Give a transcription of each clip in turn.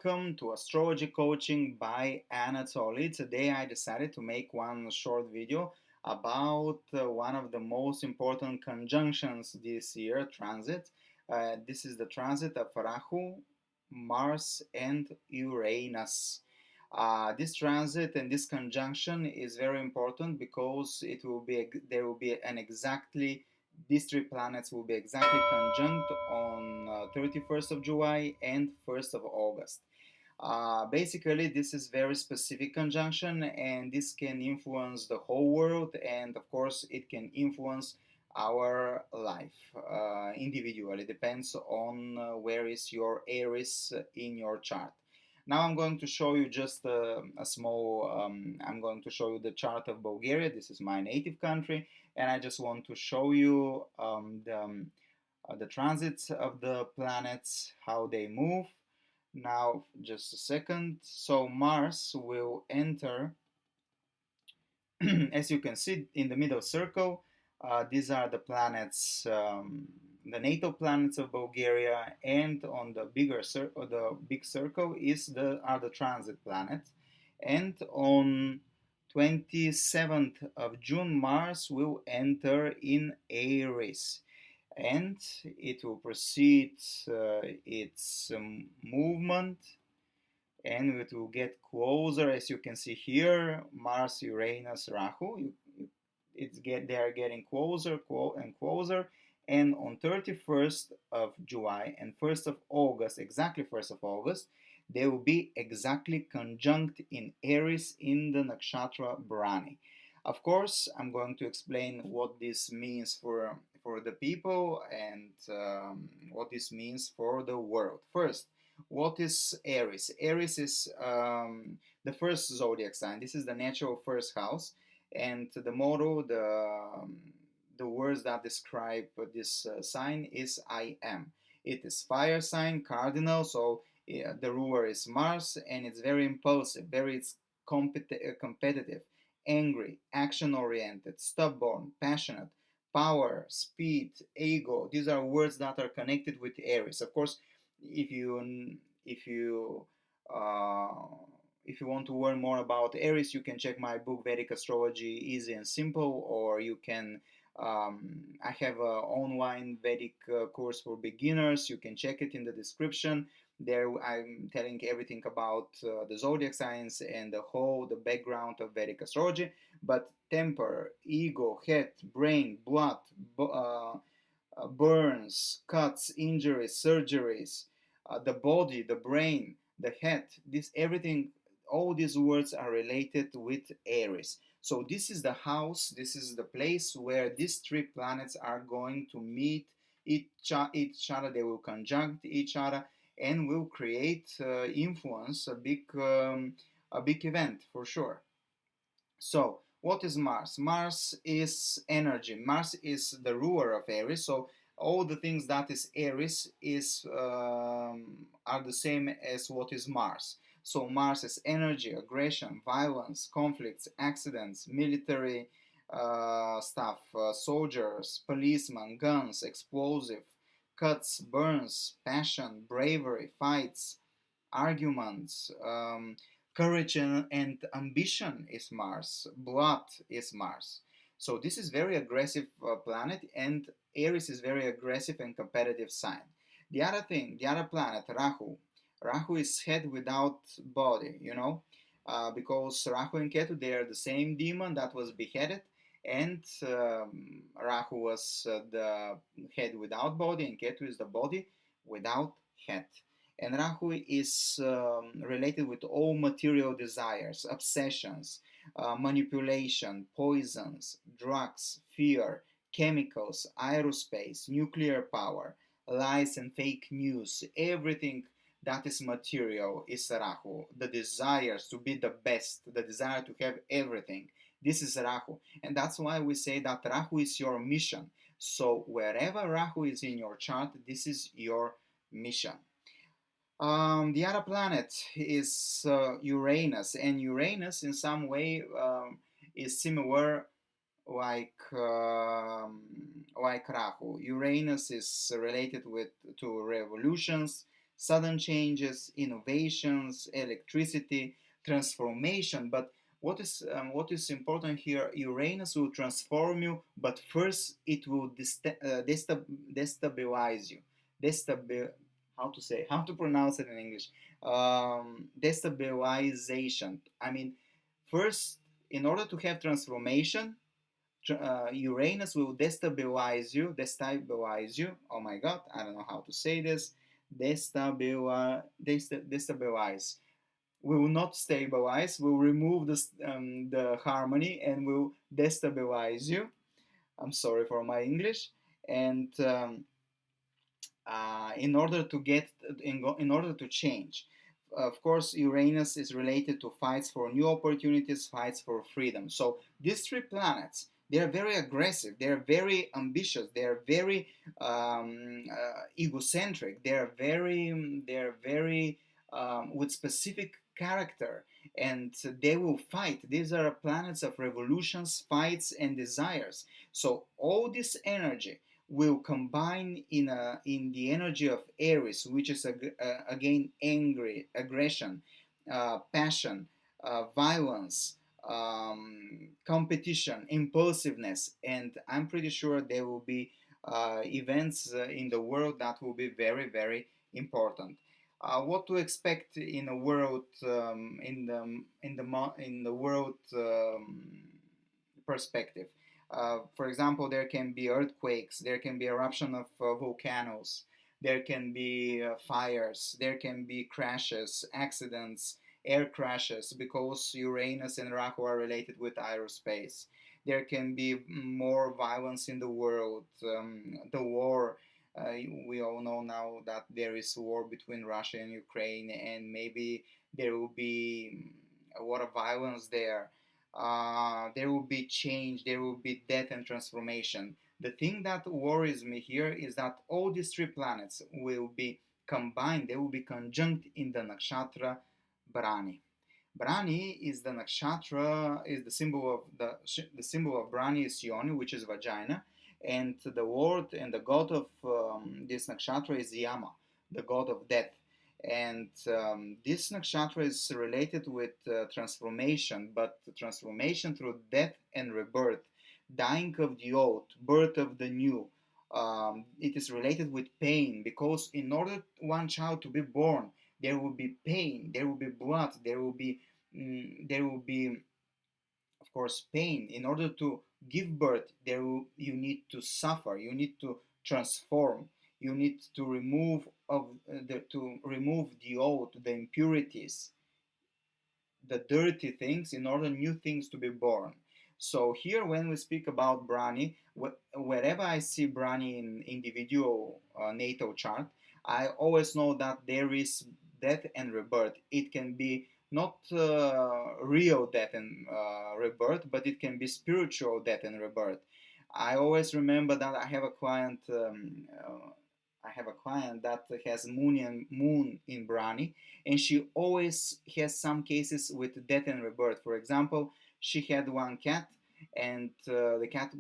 Welcome to Astrology Coaching by Anatoly. Today I decided to make one short video about one of the most important conjunctions this year, transit. This is the transit of Rahu, Mars, and Uranus. This transit and this conjunction is very important because there will be an exactly these three planets will be exactly conjunct on 31st of July and 1st of August. Basically, this is very specific conjunction, and this can influence the whole world, and of course, it can influence our life individually. Depends on where is your Aries in your chart. Now I'm going to show you just a small, I'm going to show you the chart of Bulgaria. This is my native country, and I just want to show you the transits of the planets, how they move. Now, just a second. So Mars will enter, as you can see in the middle circle, these are the planets, the natal planets of Bulgaria, and on the big circle are the transit planets. And on 27th of June, Mars will enter in Aries, and it will proceed its movement, and it will get closer, as you can see here. Mars, Uranus, Rahu, they are getting closer and closer, and on 31st of July and 1st of August, exactly 1st of August, they will be exactly conjunct in Aries in the nakshatra Bharani. Of course, I'm going to explain what this means for the people, and what this means for the world. First, what is Aries? Aries is the first zodiac sign. This is the natural first house, and the motto, the words that describe this sign is I am. It is fire sign, cardinal, so the ruler is Mars, and it's very impulsive, very competitive, angry, action oriented, stubborn, passionate, power, speed, ego. These are words that are connected with Aries. Of course, if you if you uh, if you want to learn more about Aries, you can check my book Vedic Astrology Easy and Simple, or you can I have an online Vedic course for beginners. You can check it in the description. There I'm telling everything about the zodiac signs and the background of Vedic astrology. But temper, ego, head, brain, blood, burns, cuts, injuries, surgeries, the body, the brain, the head, this everything, all these words are related with Aries. So this is the house, this is the place where these three planets are going to meet each other. They will conjunct each other and will create influence, a big event for sure. So what is Mars? Mars is energy. Mars is the ruler of Aries. So all the things that is Aries are the same as what is Mars. So Mars is energy, aggression, violence, conflicts, accidents, military stuff, soldiers, policemen, guns, explosive, cuts, burns, passion, bravery, fights, arguments. Courage and ambition is Mars. Blood is Mars. So this is very aggressive planet, and Aries is very aggressive and competitive sign. The other planet, Rahu. Rahu is head without body, because Rahu and Ketu, they are the same demon that was beheaded, and Rahu was the head without body, and Ketu is the body without head. And Rahu is related with all material desires, obsessions, manipulation, poisons, drugs, fear, chemicals, aerospace, nuclear power, lies and fake news. Everything that is material is Rahu. The desires to be the best, the desire to have everything. This is Rahu. And that's why we say that Rahu is your mission. So wherever Rahu is in your chart, this is your mission. The other planet is Uranus, and Uranus in some way is similar like Rahu. Uranus is related to revolutions, sudden changes, innovations, electricity, transformation. But what is important here? Uranus will transform you, but first it will destabilize you. Destabil How to say, how to pronounce it in English? Destabilization. I mean, first, in order to have transformation, Uranus will destabilize you. Oh my God, I don't know how to say this. Destabilize. We will not stabilize. We'll remove the harmony and will destabilize you. I'm sorry for my English. And in order to in order to change. Of course, Uranus is related to fights for new opportunities, fights for freedom. So these three planets, they are very aggressive, they are very ambitious, they are very egocentric, they are very with specific character, and they will fight. These are planets of revolutions, fights, and desires. So all this energy will combine in the energy of Aries, which is again angry, aggression, passion, violence, competition, impulsiveness, and I'm pretty sure there will be events in the world that will be very, very important. What to expect in a world in the world perspective? For example, there can be earthquakes, there can be eruption of volcanoes, there can be fires, there can be crashes, accidents, air crashes, because Uranus and Rahu are related with aerospace. There can be more violence in the world, the war. We all know now that there is war between Russia and Ukraine, and maybe there will be a lot of violence there. There will be change, there will be death and transformation. The thing that worries me here is that all these three planets will be combined, they will be conjunct in the nakshatra Bharani. Bharani is the nakshatra, is the symbol of the symbol of Bharani is Yoni, which is vagina, and the lord and the god of this nakshatra is Yama, the god of death. And this nakshatra is related with transformation, but transformation through death and rebirth, dying of the old, birth of the new. It is related with pain, because in order one child to be born, there will be pain, there will be blood, there will be, of course, pain. In order to give birth, you need to suffer, you need to transform, you need to remove the old, the impurities, the dirty things, in order new things to be born. So here, when we speak about Bharani, wherever I see Bharani in individual natal chart, I always know that there is death and rebirth. It can be not real death and rebirth, but it can be spiritual death and rebirth. I always remember that I have a client. I have a client that has moon in Bharani, and she always has some cases with death and rebirth. For example, she had one cat, and the cat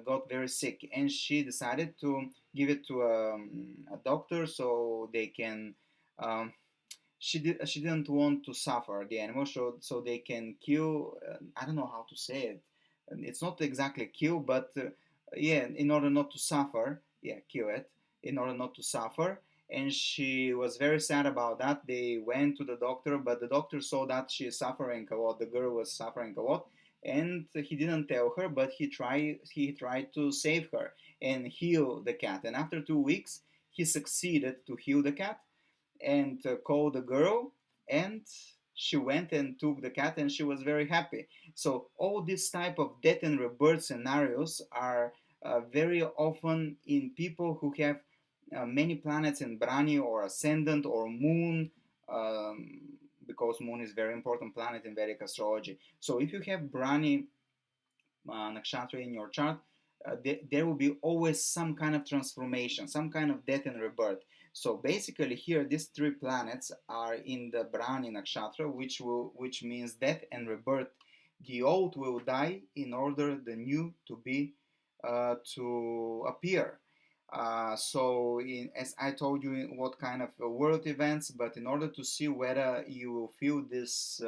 got very sick, and she decided to give it to a doctor so they can. She didn't want to suffer the animal, so they can kill. I don't know how to say it. It's not exactly kill, but yeah, in order not to suffer, yeah, kill it in order not to suffer. And she was very sad about that. They went to the doctor, but the doctor saw that she is suffering a lot. The girl was suffering a lot, and he didn't tell her, but he tried to save her and heal the cat. And after 2 weeks, he succeeded to heal the cat and called the girl, and she went and took the cat, and she was very happy. So all this type of death and rebirth scenarios are very often in people who have many planets in Bharani or ascendant or moon, because moon is a very important planet in Vedic astrology. So if you have Bharani nakshatra in your chart, there will be always some kind of transformation, some kind of death and rebirth. So basically here, these three planets are in the Bharani nakshatra, which means death and rebirth. The old will die in order the new to appear. As I told you, what kind of world events, but in order to see whether you will feel this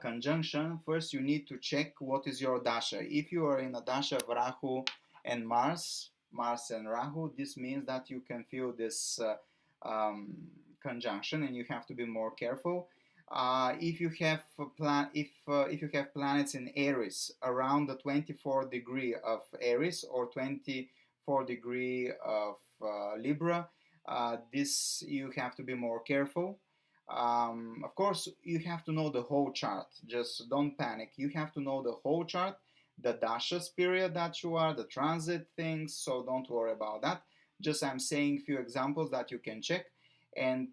conjunction, first you need to check what is your dasha. If you are in a dasha of Rahu and Mars and Rahu, this means that you can feel this conjunction, and you have to be more careful. If you have if you have planets in Aries around the 24 degree of Aries or 24 degree of Libra, this you have to be more careful. Of course, you have to know the whole chart. Just don't panic. You have to know the whole chart, the dashas period that you are, the transit things. So don't worry about that. Just I'm saying few examples that you can check. And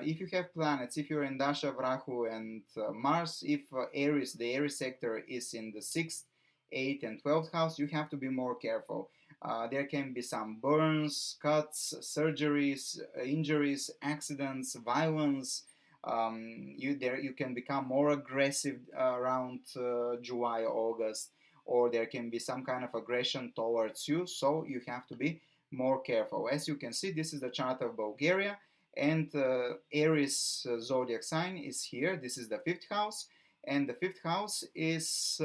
if you have planets, if you're in dasha of Rahu and Mars, if Aries, the Aries sector is in the 6th, 8th, and 12th house, you have to be more careful. There can be some burns, cuts, surgeries, injuries, accidents, violence. You can become more aggressive around July, August, or there can be some kind of aggression towards you. So you have to be more careful. As you can see, this is the chart of Bulgaria, and Aries zodiac sign is here. This is the 5th house, and the 5th house is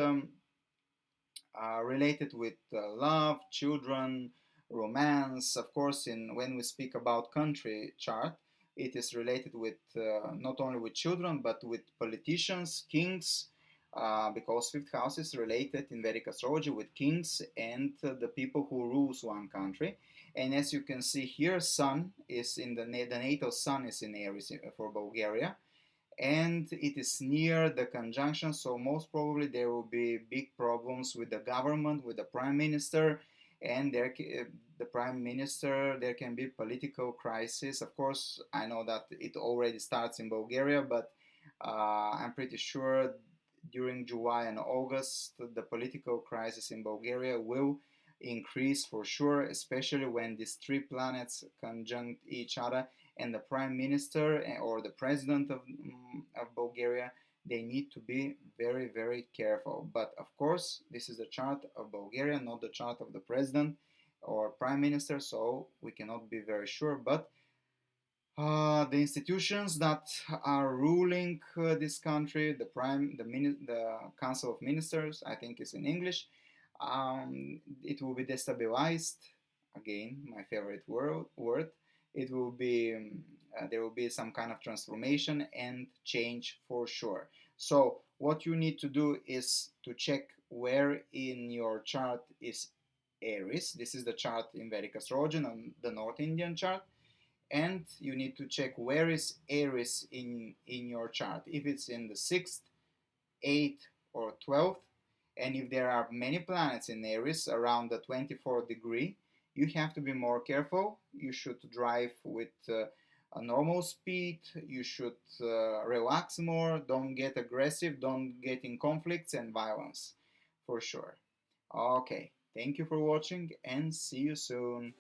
related with love, children, romance. Of course, when we speak about country chart, it is related with not only with children but with politicians, kings, because 5th house is related in Vedic astrology with kings and the people who rules one country. And as you can see here, Sun is in the natal Sun is in Aries for Bulgaria, and it is near the conjunction, so most probably there will be big problems with the government, with the prime minister, and the prime minister, there can be political crisis. Of course, I know that it already starts in Bulgaria, but I'm pretty sure during July and August the political crisis in Bulgaria will increase for sure, especially when these three planets conjunct each other, and the prime minister or the president of Bulgaria, they need to be very, very careful. But of course, this is the chart of Bulgaria, not the chart of the president or prime minister, so we cannot be very sure. But the institutions that are ruling this country, the Council of Ministers, I think is in English, it will be destabilized. Again, my favorite word. It will be there will be some kind of transformation and change for sure. So what you need to do is to check where in your chart is Aries. This is the chart in Vedic astrology, the North Indian chart, and you need to check where is Aries in your chart. If it's in the 6th, 8th, or 12th, and if there are many planets in Aries around the 24 degree, you have to be more careful. You should drive with a normal speed. You should relax more. Don't get aggressive. Don't get in conflicts and violence, for sure. Okay, thank you for watching and see you soon.